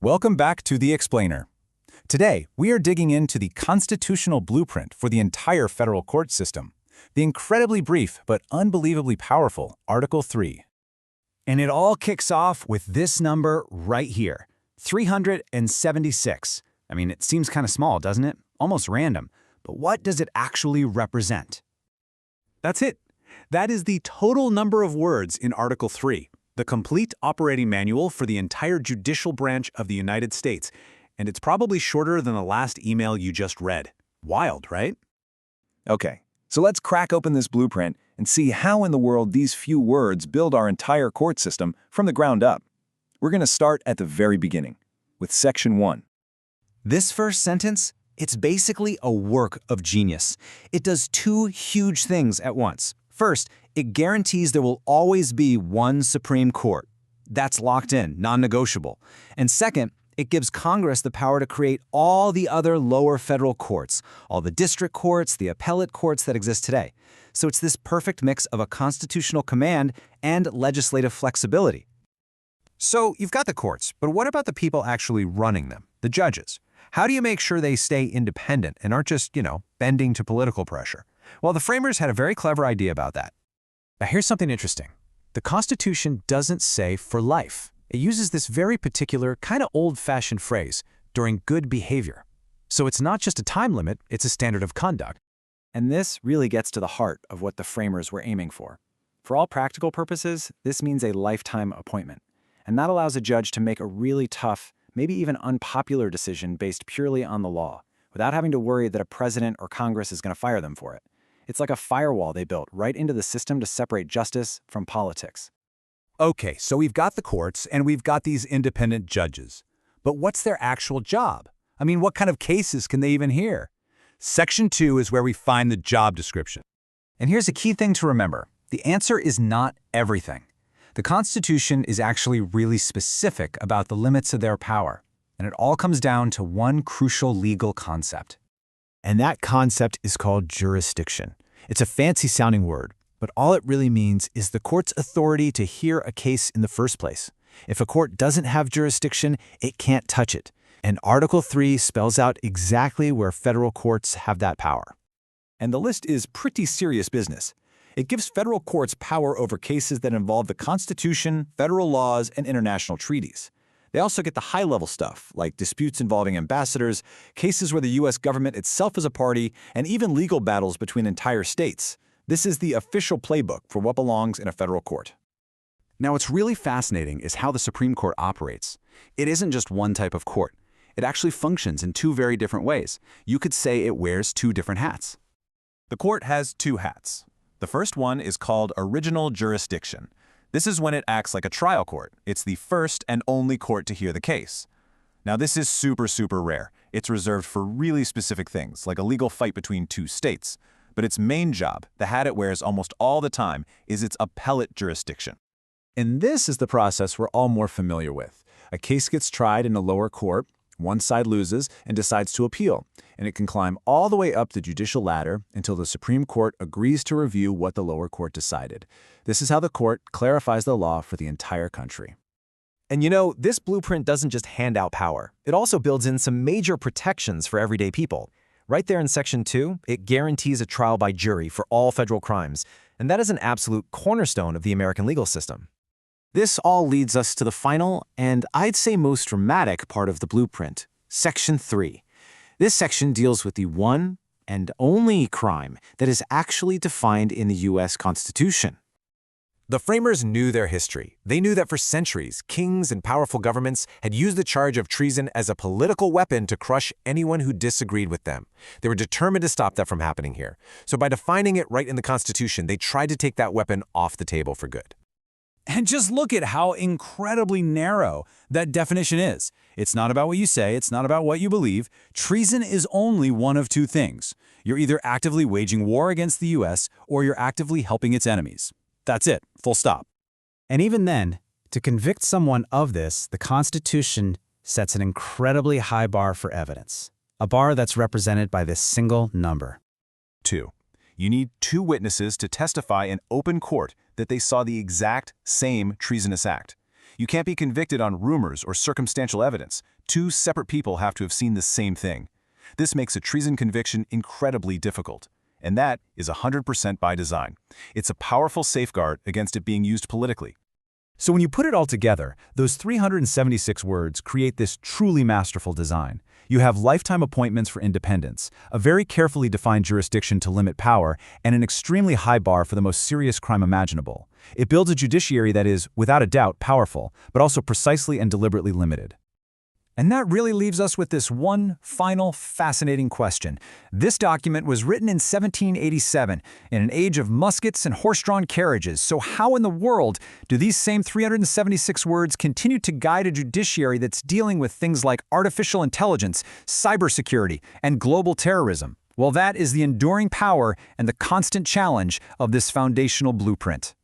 Welcome back to The Explainer. Today, we are digging into the constitutional blueprint for the entire federal court system, the incredibly brief but unbelievably powerful Article 3. And it all kicks off with this number right here, 376. I mean, it seems kind of small, doesn't it? Almost random. But what does it actually represent? That's it. That is the total number of words in Article 3, the complete operating manual for the entire judicial branch of the United States. And it's probably shorter than the last email you just read. Wild, right? Okay, so let's crack open this blueprint and see how in the world these few words build our entire court system from the ground up. We're going to start at the very beginning, with Section 1. This first sentence, it's basically a work of genius. It does two huge things at once. First, it guarantees there will always be one Supreme Court. That's locked in, non-negotiable. And second, it gives Congress the power to create all the other lower federal courts, all the district courts, the appellate courts that exist today. So it's this perfect mix of a constitutional command and legislative flexibility. So you've got the courts, but what about the people actually running them, the judges? How do you make sure they stay independent and aren't just, bending to political pressure? Well, the framers had a very clever idea about that. Now here's something interesting. The Constitution doesn't say for life. It uses this very particular, kind of old-fashioned phrase, during good behavior. So it's not just a time limit, it's a standard of conduct. And this really gets to the heart of what the framers were aiming for. For all practical purposes, this means a lifetime appointment. And that allows a judge to make a really tough, maybe even unpopular decision based purely on the law, without having to worry that a president or Congress is going to fire them for it. It's like a firewall they built right into the system to separate justice from politics. Okay, so we've got the courts and we've got these independent judges. But what's their actual job? I mean, what kind of cases can they even hear? Section 2 is where we find the job description. And here's a key thing to remember. The answer is not everything. The Constitution is actually really specific about the limits of their power. And it all comes down to one crucial legal concept. And that concept is called jurisdiction. It's a fancy-sounding word, but all it really means is the court's authority to hear a case in the first place. If a court doesn't have jurisdiction, it can't touch it. And Article 3 spells out exactly where federal courts have that power. And the list is pretty serious business. It gives federal courts power over cases that involve the Constitution, federal laws, and international treaties. They also get the high-level stuff, like disputes involving ambassadors, cases where the U.S. government itself is a party, and even legal battles between entire states. This is the official playbook for what belongs in a federal court. Now, what's really fascinating is how the Supreme Court operates. It isn't just one type of court. It actually functions in two very different ways. You could say it wears two different hats. The court has two hats. The first one is called original jurisdiction. This is when it acts like a trial court. It's the first and only court to hear the case. Now, this is super rare. It's reserved for really specific things, like a legal fight between two states. But its main job, the hat it wears almost all the time, is its appellate jurisdiction. And this is the process we're all more familiar with. A case gets tried in a lower court, one side loses and decides to appeal, and it can climb all the way up the judicial ladder until the Supreme Court agrees to review what the lower court decided. This is how the court clarifies the law for the entire country. And this blueprint doesn't just hand out power. It also builds in some major protections for everyday people. Right there in Section 2, it guarantees a trial by jury for all federal crimes, and that is an absolute cornerstone of the American legal system. This all leads us to the final, and I'd say most dramatic part of the blueprint, Section 3. This section deals with the one and only crime that is actually defined in the U.S. Constitution. The framers knew their history. They knew that for centuries, kings and powerful governments had used the charge of treason as a political weapon to crush anyone who disagreed with them. They were determined to stop that from happening here. So by defining it right in the Constitution, they tried to take that weapon off the table for good. And just look at how incredibly narrow that definition is. It's not about what you say, it's not about what you believe. Treason is only one of two things. You're either actively waging war against the U.S. or you're actively helping its enemies. That's it, full stop. And even then, to convict someone of this, the Constitution sets an incredibly high bar for evidence, a bar that's represented by this single number. 2. You need two witnesses to testify in open court that they saw the exact same treasonous act. You can't be convicted on rumors or circumstantial evidence. Two separate people have to have seen the same thing. This makes a treason conviction incredibly difficult. And that is 100% by design. It's a powerful safeguard against it being used politically. So when you put it all together, those 376 words create this truly masterful design. You have lifetime appointments for independence, a very carefully defined jurisdiction to limit power, and an extremely high bar for the most serious crime imaginable. It builds a judiciary that is, without a doubt, powerful, but also precisely and deliberately limited. And that really leaves us with this one final fascinating question. This document was written in 1787, in an age of muskets and horse-drawn carriages, so how in the world do these same 376 words continue to guide a judiciary that's dealing with things like artificial intelligence, cybersecurity, and global terrorism? Well, that is the enduring power and the constant challenge of this foundational blueprint.